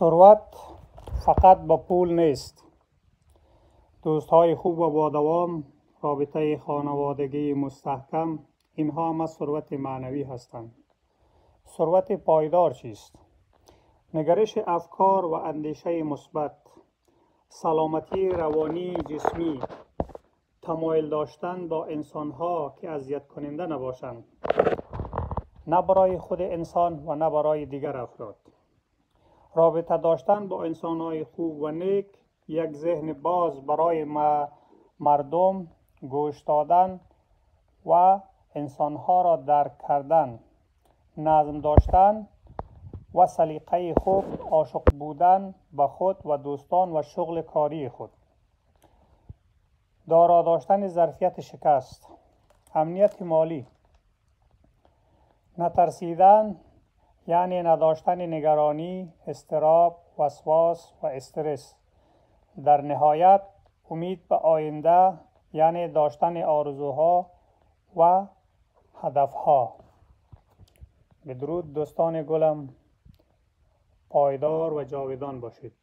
ثروت فقط با پول نیست. دوستهای خوب و با دوام، رابطه خانوادگی مستحکم، اینها هم ثروت معنوی هستند. ثروت پایدار چیست؟ نگرش افکار و اندیشه مثبت، سلامتی روانی جسمی، تمایل داشتن با انسانها که اذیت کننده نباشند، نه برای خود انسان و نه برای دیگر افراد. رابطه داشتن با انسانهای خوب و نیک، یک ذهن باز برای مردم، گوش دادن و انسانها را درک کردن، نظم داشتن و سلیقه خوب، عاشق بودن به خود و دوستان و شغل کاری خود، دارا داشتن ظرفیت شکست، امنیت مالی، نترسیدن یعنی نداشتن نگرانی، اضطراب، وسواس و استرس. در نهایت امید به آینده یعنی داشتن آرزوها و هدفها. بدرود دوستان گلم، پایدار و جاودان باشید.